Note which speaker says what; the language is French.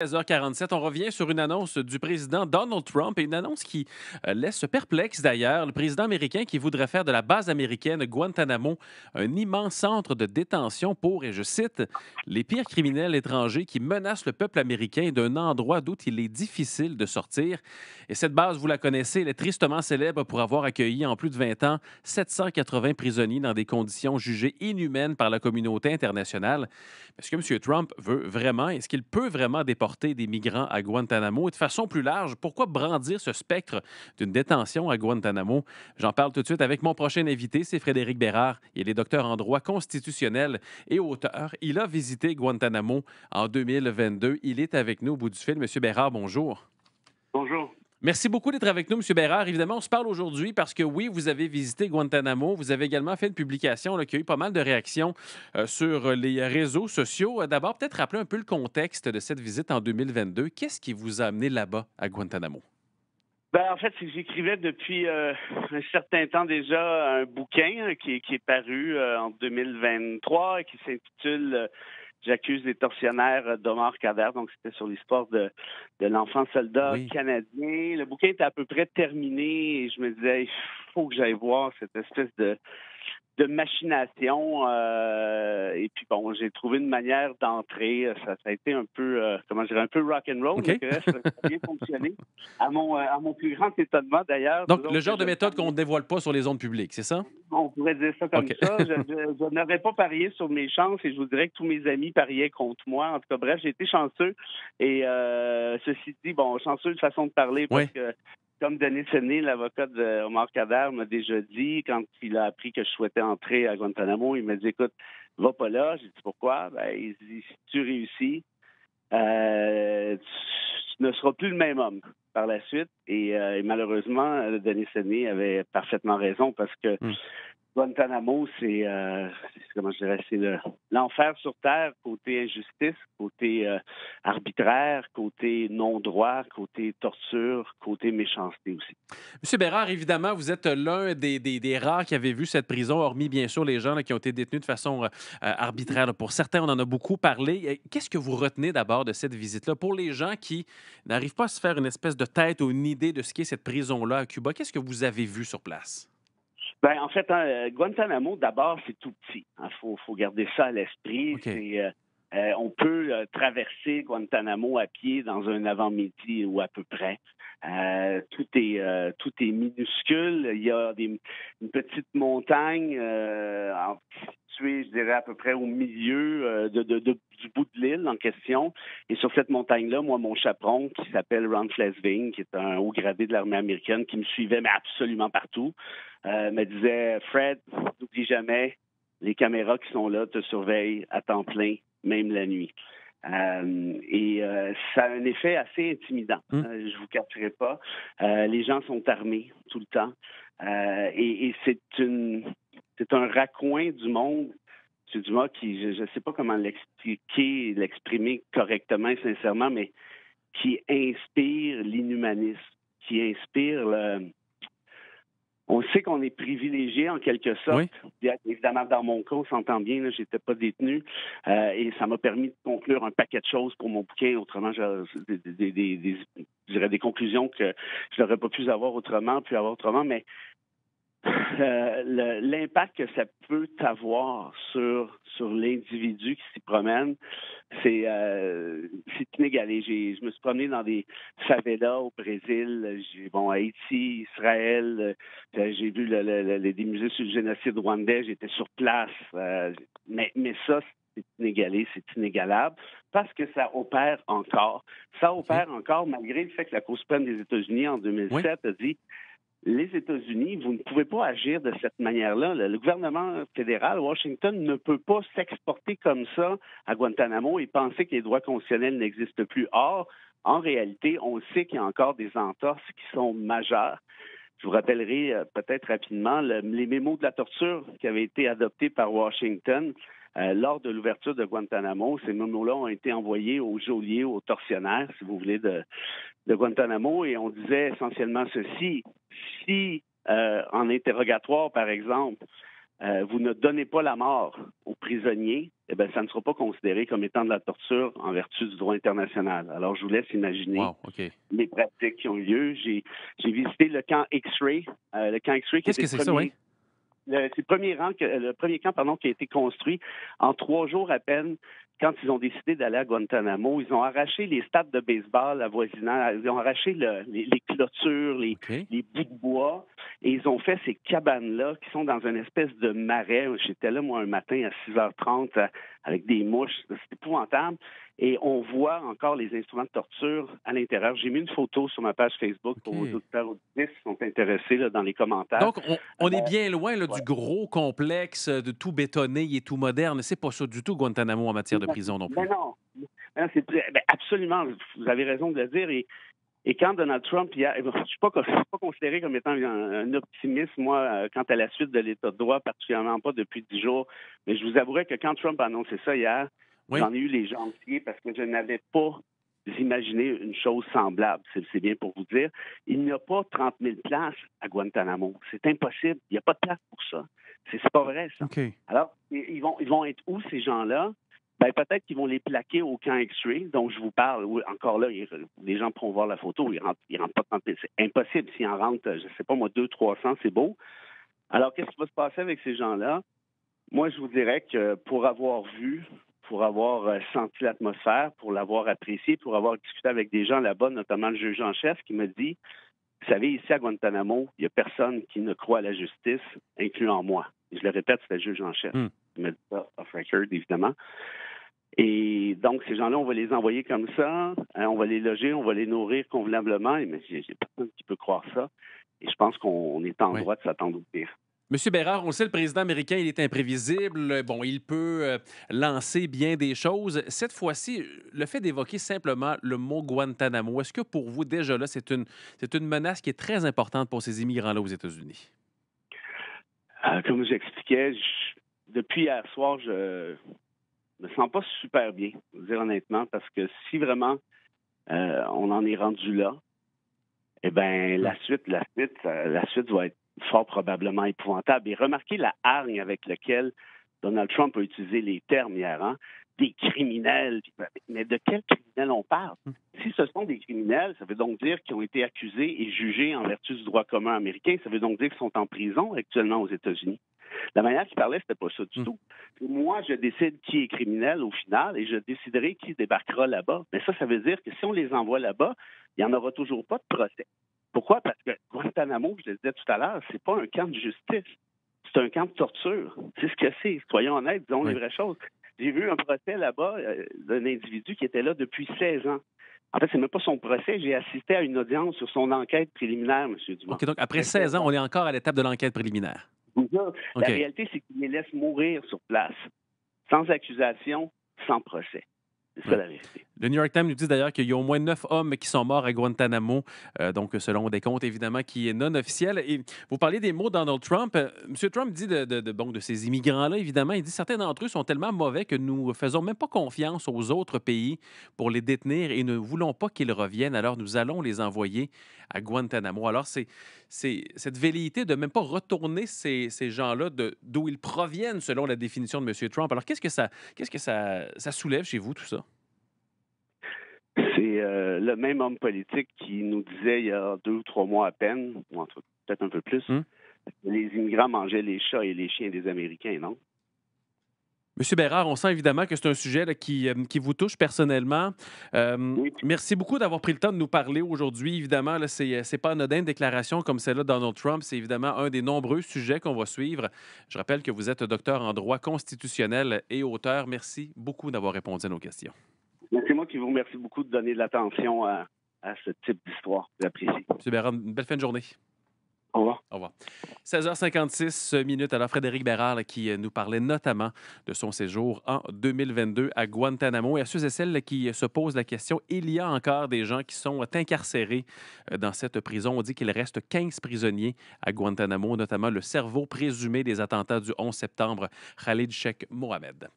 Speaker 1: 16h47, on revient sur une annonce du président Donald Trump et une annonce qui laisse perplexe d'ailleurs. Le président américain qui voudrait faire de la base américaine Guantanamo un immense centre de détention pour, et je cite, les pires criminels étrangers qui menacent le peuple américain d'un endroit d'où il est difficile de sortir. Et cette base, vous la connaissez, elle est tristement célèbre pour avoir accueilli en plus de 20 ans 780 prisonniers dans des conditions jugées inhumaines par la communauté internationale. Est-ce que M. Trump veut vraiment, est-ce qu'il peut vraiment déporter des migrants à Guantanamo? Et de façon plus large, pourquoi brandir ce spectre d'une détention à Guantanamo? J'en parle tout de suite avec mon prochain invité, c'est Frédéric Bérard. Il est docteur en droit constitutionnel et auteur. Il a visité Guantanamo en 2022. Il est avec nous au bout du fil. Monsieur Bérard, bonjour.
Speaker 2: Bonjour.
Speaker 1: Merci beaucoup d'être avec nous, M. Bérard. Évidemment, on se parle aujourd'hui parce que oui, vous avez visité Guantanamo. Vous avez également fait une publication là, qui a eu pas mal de réactions sur les réseaux sociaux. D'abord, peut-être rappeler un peu le contexte de cette visite en 2022. Qu'est-ce qui vous a amené là-bas à Guantanamo?
Speaker 2: En fait, c'est que j'écrivais depuis un certain temps déjà un bouquin qui est paru en 2023 et qui s'intitule J'accuse les tortionnaires d'Omar Khadr. Donc, c'était sur l'histoire de l'enfant soldat
Speaker 1: Oui.
Speaker 2: canadien. Le bouquin était à peu près terminé et je me disais, il faut que j'aille voir cette espèce de machination. Et puis bon, j'ai trouvé une manière d'entrer. Ça a été un peu, comment je dirais, un peu rock and roll,
Speaker 1: OK.
Speaker 2: mais que ça a bien fonctionné. À mon plus grand étonnement, d'ailleurs,
Speaker 1: Donc,
Speaker 2: disons
Speaker 1: le
Speaker 2: que
Speaker 1: genre de
Speaker 2: je ne
Speaker 1: méthode qu'on
Speaker 2: pariais,
Speaker 1: ne dévoile pas sur les ondes publiques, c'est ça?
Speaker 2: on pourrait dire ça comme
Speaker 1: OK.
Speaker 2: ça. Je n'aurais pas parié sur mes chances et je vous dirais que tous mes amis pariaient contre moi. En tout cas, bref, j'ai été chanceux. Et ceci dit, bon, chanceux de façon de parler parce
Speaker 1: Oui.
Speaker 2: que comme Denis Senné, l'avocat de Omar Khadr, m'a déjà dit, quand il a appris que je souhaitais entrer à Guantanamo, il m'a dit, écoute, va pas là. J'ai dit, pourquoi? Il dit, si tu réussis, tu ne seras plus le même homme par la suite. Et malheureusement, Denis Senné avait parfaitement raison parce que
Speaker 1: Hmm.
Speaker 2: Guantanamo, comment je dirais, c'est l'enfer sur Terre, côté injustice, côté arbitraire, côté non-droit, côté torture, côté méchanceté aussi.
Speaker 1: Monsieur Bérard, évidemment, vous êtes l'un des rares qui avait vu cette prison, hormis bien sûr les gens là, qui ont été détenus de façon arbitraire. Là. Pour certains, on en a beaucoup parlé. Qu'est-ce que vous retenez d'abord de cette visite-là? Pour les gens qui n'arrivent pas à se faire une espèce de tête ou une idée de ce qu'est cette prison-là à Cuba, qu'est-ce que vous avez vu sur place?
Speaker 2: En fait, Guantanamo, d'abord, c'est tout petit. Il faut garder ça à l'esprit.
Speaker 1: OK.
Speaker 2: On peut traverser Guantanamo à pied dans un avant-midi ou à peu près. Tout est minuscule. Il y a une petite montagne située, je dirais, à peu près au milieu du bout de l'île en question. Et sur cette montagne-là, moi, mon chaperon, qui s'appelle Ron Flesvig, qui est un haut gradé de l'armée américaine, qui me suivait mais absolument partout, me disait, Fred, n'oublie jamais, les caméras qui sont là te surveillent à temps plein, même la nuit. Ça a un effet assez intimidant.
Speaker 1: Hmm.
Speaker 2: Je vous cacherai pas. Les gens sont armés tout le temps. Et c'est un raccoin du monde, c'est du monde qui, je ne sais pas comment l'expliquer, l'exprimer correctement et sincèrement, mais qui inspire l'inhumanisme, qui inspire on sait qu'on est privilégié en quelque sorte.
Speaker 1: Oui.
Speaker 2: Bien, évidemment, dans mon cas, on s'entend bien, je n'étais pas détenu. Et ça m'a permis de conclure un paquet de choses pour mon bouquin. Autrement, je dirais des conclusions que je n'aurais pas pu avoir autrement. Mais l'impact que ça peut avoir sur l'individu qui s'y promène, c'est inégalé. Je me suis promené dans des favelas au Brésil, à Haïti, Israël, j'ai vu des musées sur le génocide rwandais, j'étais sur place, mais ça, c'est inégalé, c'est inégalable, parce que ça opère encore. Ça
Speaker 1: OK.
Speaker 2: opère encore malgré le fait que la Cour suprême des États-Unis, en
Speaker 1: Oui.
Speaker 2: 2007, a dit les États-Unis, vous ne pouvez pas agir de cette manière-là. Le gouvernement fédéral, Washington, ne peut pas s'exporter comme ça à Guantanamo et penser que les droits constitutionnels n'existent plus. Or, en réalité, on sait qu'il y a encore des entorses qui sont majeures. Je vous rappellerai peut-être rapidement les mémos de la torture qui avaient été adoptés par Washington lors de l'ouverture de Guantanamo. Ces mémos-là ont été envoyés aux geôliers, aux tortionnaires, si vous voulez, de Guantanamo, et on disait essentiellement ceci. Si, en interrogatoire, par exemple, vous ne donnez pas la mort aux prisonniers, eh bien, ça ne sera pas considéré comme étant de la torture en vertu du droit international. Alors, je vous laisse imaginer
Speaker 1: Wow, OK.
Speaker 2: les pratiques qui ont eu lieu. J'ai visité le camp X-Ray, le camp X-Ray qui
Speaker 1: Qu'est-ce
Speaker 2: était
Speaker 1: que
Speaker 2: le
Speaker 1: c'est que ça, oui?
Speaker 2: premier c'est le premier camp pardon, qui a été construit en 3 jours à peine. Quand ils ont décidé d'aller à Guantanamo, ils ont arraché les stades de baseball avoisinants, ils ont arraché les clôtures,
Speaker 1: OK.
Speaker 2: les bouts de bois, et ils ont fait ces cabanes-là qui sont dans une espèce de marais. J'étais là, moi, un matin à 6h30 avec des mouches. C'est épouvantable. Et on voit encore les instruments de torture à l'intérieur. J'ai mis une photo sur ma page Facebook pour vos
Speaker 1: OK.
Speaker 2: auditeurs auditrices qui sont intéressés là, dans les commentaires.
Speaker 1: Donc, on est bien loin là,
Speaker 2: Ouais.
Speaker 1: du gros complexe, de tout bétonné et tout moderne. C'est pas ça du tout, Guantanamo, en matière de prison non
Speaker 2: Ben
Speaker 1: plus.
Speaker 2: non. Ben, absolument, vous avez raison de le dire. Et quand Donald Trump, je ne suis pas considéré comme étant un optimiste, moi, quant à la suite de l'État de droit, particulièrement pas depuis 10 jours. Mais je vous avouerai que quand Trump a annoncé ça hier,
Speaker 1: Oui.
Speaker 2: j'en ai eu les jambes pliées parce que je n'avais pas imaginé une chose semblable. C'est bien pour vous dire. Il n'y a pas 30 000 places à Guantanamo. C'est impossible. Il n'y a pas de place pour ça. C'est pas vrai, ça.
Speaker 1: OK.
Speaker 2: Alors, ils vont être où, ces gens-là? Ben, peut-être qu'ils vont les plaquer au camp X-Ray, dont je vous parle. Encore là, les gens pourront voir la photo. Ils rentrent pas 30 000. C'est impossible. S'ils en rentrent, je ne sais pas, moi, 200-300, c'est beau. Alors, qu'est-ce qui va se passer avec ces gens-là? Moi, je vous dirais que pour avoir vu, pour avoir senti l'atmosphère, pour l'avoir apprécié, pour avoir discuté avec des gens là-bas, notamment le juge en chef, qui me dit, vous savez, ici à Guantanamo, il n'y a personne qui ne croit à la justice, incluant moi. Et je le répète, c'est le juge en chef.
Speaker 1: Hmm.
Speaker 2: Il me dit ça off record, évidemment. Et donc, ces gens-là, on va les envoyer comme ça, hein, on va les loger, on va les nourrir convenablement, mais j'ai personne qui peut croire ça. Et je pense qu'on est en
Speaker 1: Oui.
Speaker 2: droit de s'attendre au pire.
Speaker 1: Monsieur Bérard, on le sait, le président américain, il est imprévisible. Bon, il peut lancer bien des choses. Cette fois-ci, le fait d'évoquer simplement le mot Guantanamo, est-ce que pour vous, déjà là, c'est une menace qui est très importante pour ces immigrants-là aux États-Unis?
Speaker 2: Comme j'expliquais, depuis hier soir, je me sens pas super bien, je vous dire honnêtement, parce que si vraiment on en est rendu là, eh bien, la suite va être fort probablement épouvantable. Et remarquez la hargne avec laquelle Donald Trump a utilisé les termes hier, hein? Des criminels. Mais de quels criminels on parle? Si ce sont des criminels, ça veut donc dire qu'ils ont été accusés et jugés en vertu du droit commun américain. Ça veut donc dire qu'ils sont en prison actuellement aux États-Unis. La manière qu'il parlait, c'était pas ça du tout. Moi, je décide qui est criminel au final et je déciderai qui débarquera là-bas. Mais ça veut dire que si on les envoie là-bas, il n'y en aura toujours pas de procès. Pourquoi? Parce que Guantanamo, je le disais tout à l'heure, c'est pas un camp de justice. C'est un camp de torture. C'est ce que c'est. Soyons honnêtes, disons les vraies choses. J'ai vu un procès là-bas d'un individu qui était là depuis 16 ans. En fait, c'est même pas son procès. J'ai assisté à une audience sur son enquête préliminaire, M. Dumont.
Speaker 1: OK, donc après 16 ans, on est encore à l'étape de l'enquête préliminaire.
Speaker 2: La
Speaker 1: OK.
Speaker 2: réalité, c'est qu'il les laisse mourir sur place, sans accusation, sans procès. C'est ça la vérité.
Speaker 1: Le New York Times nous dit d'ailleurs qu'il y a au moins 9 hommes qui sont morts à Guantanamo, donc selon des comptes évidemment qui est non officiel. Et vous parlez des mots de Donald Trump. M. Trump dit de ces immigrants-là, évidemment, il dit certains d'entre eux sont tellement mauvais que nous faisons même pas confiance aux autres pays pour les détenir et ne voulons pas qu'ils reviennent. Alors nous allons les envoyer à Guantanamo. Alors c'est cette velléité de même pas retourner ces gens-là d'où ils proviennent selon la définition de M. Trump. Alors qu'est-ce que ça soulève chez vous tout ça?
Speaker 2: C'est le même homme politique qui nous disait il y a 2 ou 3 mois à peine, ou entre peut-être un peu plus, que les immigrants mangeaient les chats et les chiens des Américains, non?
Speaker 1: Monsieur Bérard, on sent évidemment que c'est un sujet là, qui vous touche personnellement.
Speaker 2: Oui.
Speaker 1: Merci beaucoup d'avoir pris le temps de nous parler aujourd'hui. Évidemment, là, c'est pas anodin une déclaration comme celle-là de Donald Trump. C'est évidemment un des nombreux sujets qu'on va suivre. Je rappelle que vous êtes docteur en droit constitutionnel et auteur. Merci beaucoup d'avoir répondu à nos questions.
Speaker 2: C'est moi qui vous remercie beaucoup de donner de l'attention à ce type d'histoire. J'apprécie.
Speaker 1: Monsieur Bérard, une belle fin de journée.
Speaker 2: Au revoir.
Speaker 1: Au revoir. 16h56 minutes. Alors, Frédéric Bérard là, qui nous parlait notamment de son séjour en 2022 à Guantanamo. Et à ceux et celles là, qui se posent la question, il y a encore des gens qui sont incarcérés dans cette prison. On dit qu'il reste 15 prisonniers à Guantanamo, notamment le cerveau présumé des attentats du 11 septembre, Khalid Sheikh Mohammed.